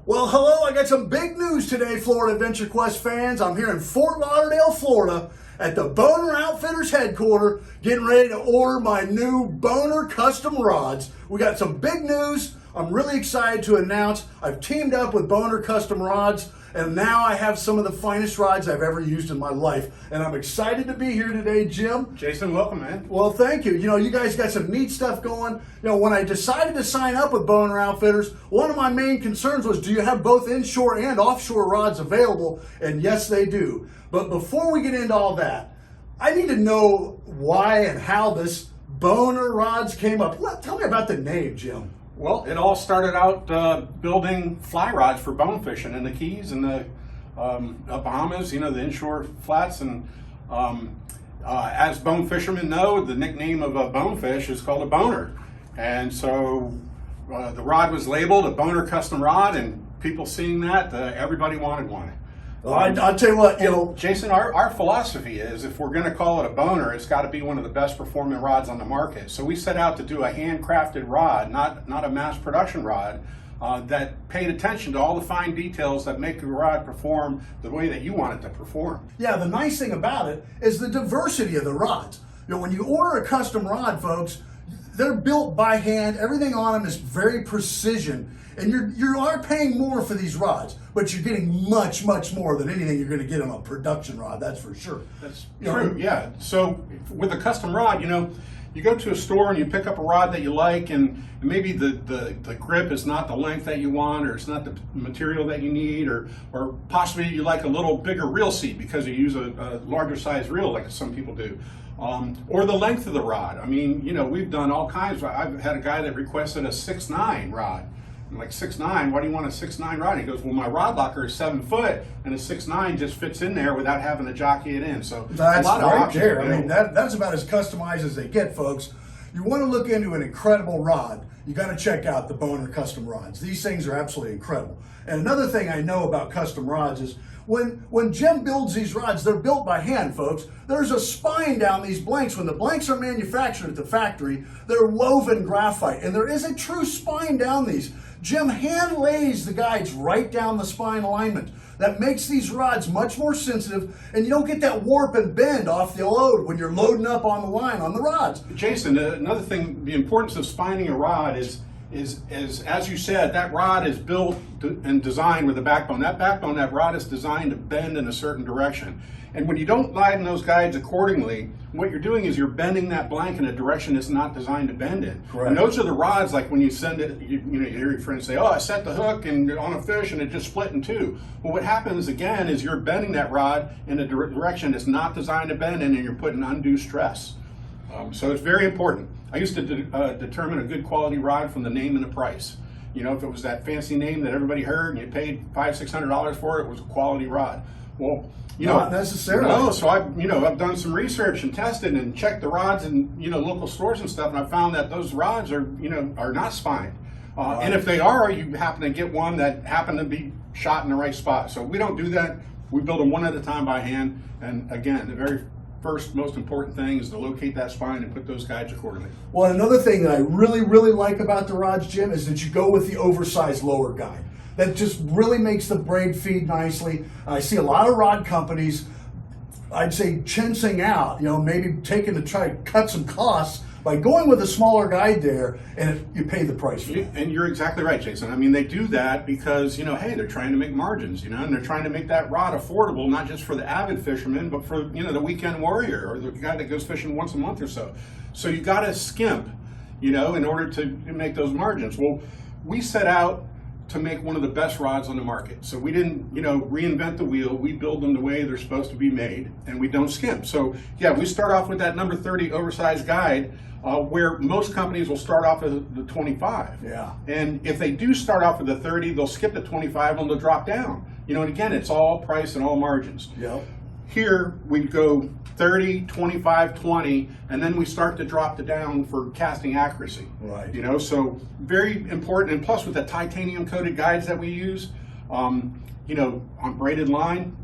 Well, hello, I got some big news today, Florida Adventure Quest fans. I'm here in Fort Lauderdale, Florida at the Boner Outfitters headquarters, getting ready to order my new Boner custom rods. We got some big news. I'm really excited to announce I've teamed up with Boner Custom Rods, and now I have some of the finest rods I've ever used in my life. And I'm excited to be here today, Jim. Jason, welcome, man. Well, thank you. You know, you guys got some neat stuff going. You know, when I decided to sign up with Boner Outfitters, one of my main concerns was, do you have both inshore and offshore rods available? And yes, they do. But before we get into all that, I need to know why and how this Boner rods came up. Tell me about the name, Jim. Well, it all started out building fly rods for bone fishing in the Keys and the Bahamas, you know, the inshore flats. And as bone fishermen know, the nickname of a bonefish is called a boner. And so the rod was labeled a Boner custom rod, and people seeing that, everybody wanted one. Well, I'll tell you what, you know, Jason, our philosophy is if we're going to call it a boner, it's got to be one of the best performing rods on the market. So we set out to do a handcrafted rod, not a mass production rod, that paid attention to all the fine details that make the rod perform the way that you want it to perform. Yeah, the nice thing about it is the diversity of the rods. You know, when you order a custom rod, folks, they're built by hand. Everything on them is very precision. And you are paying more for these rods, but you're getting much, much more than anything you're going to get on a production rod, that's for sure. That's true, yeah. So with a custom rod, you know, you go to a store and you pick up a rod that you like, and maybe the grip is not the length that you want, or it's not the material that you need, or possibly you like a little bigger reel seat because you use a larger size reel like some people do. Or the length of the rod. I mean, you know, we've done all kinds. I've had a guy that requested a 6'9" rod. I'm like, 6'9", why do you want a 6'9" rod? He goes, well, my rod locker is 7 foot, and a 6'9" just fits in there without having to jockey it in. So that's a lot of right options, there. you know. I mean, that's about as customized as they get, folks. You want to look into an incredible rod, you got to check out the Boner custom rods. These things are absolutely incredible. And another thing I know about custom rods is when Jim builds these rods, they're built by hand, folks. There's a spine down these blanks. When the blanks are manufactured at the factory, they're woven graphite, and there is a true spine down these. Jim hand lays the guides right down the spine alignment. That makes these rods much more sensitive, and you don't get that warp and bend off the load when you're loading up on the line on the rods. Jason, another thing, the importance of spining a rod is as you said, that rod is built and designed with a backbone. That rod is designed to bend in a certain direction. And when you don't line those guides accordingly, what you're doing is you're bending that blank in a direction it's not designed to bend in. Correct. And those are the rods, like when you send it, you hear your friends say, oh, I set the hook and on a fish and it just split in two. Well, what happens again is you're bending that rod in a direction it's not designed to bend in, and you're putting undue stress. So it's very important. I used to determine a good quality rod from the name and the price. You know, if it was that fancy name that everybody heard and you paid $500-600 for it, it was a quality rod. Well, you know, not necessarily. No, so I've done some research and tested and checked the rods in local stores and stuff, and I found that those rods are not spined. And if they are, you happen to get one that happened to be shot in the right spot. So we don't do that. We build them one at a time by hand. And again, the very first most important thing is to locate that spine and put those guides accordingly. Well, another thing that I really, really like about the rods, Jim, is that you go with the oversized lower guide. That just really makes the braid feed nicely. I see a lot of rod companies, I'd say, chinsing out, maybe taking to try to cut some costs by going with a smaller guide there, and you pay the price for it. And you're exactly right, Jason. I mean, they do that because, hey, they're trying to make margins, and they're trying to make that rod affordable, not just for the avid fisherman, but for, the weekend warrior or the guy that goes fishing once a month or so. So you got to skimp, in order to make those margins. Well, we set out to make one of the best rods on the market. So we didn't, reinvent the wheel. We build them the way they're supposed to be made, and we don't skimp. So yeah, we start off with that number 30 oversized guide, where most companies will start off at the 25. Yeah. And if they do start off with the 30, they'll skip the 25 and they'll drop down. And again, it's all price and all margins. Yep. Here we go 30, 25, 20, and then we start to drop it down for casting accuracy. Right. So very important. And plus with the titanium coated guides that we use, on braided line,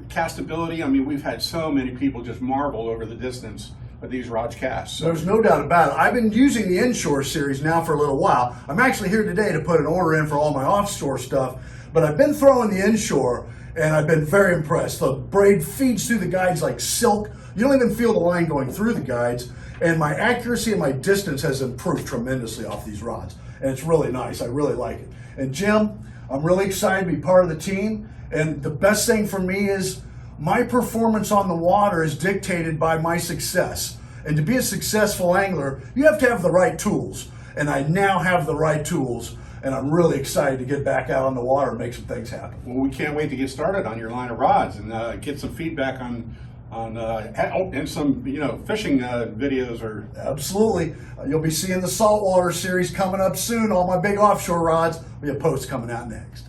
castability, I mean, we've had so many people just marvel over the distance these rods cast. So, There's no doubt about it. I've been using the inshore series now for a little while. I'm actually here today to put an order in for all my offshore stuff, but I've been throwing the inshore and I've been very impressed. The braid feeds through the guides like silk. You don't even feel the line going through the guides, and my accuracy and my distance has improved tremendously off these rods, and it's really nice. I really like it. And Jim, I'm really excited to be part of the team, and the best thing for me is my performance on the water is dictated by my success. And to be a successful angler, you have to have the right tools. And I now have the right tools, and I'm really excited to get back out on the water and make some things happen. well, we can't wait to get started on your line of rods and get some feedback on and some fishing videos or. Absolutely. You'll be seeing the saltwater series coming up soon. All my big offshore rods. We have posts coming out next.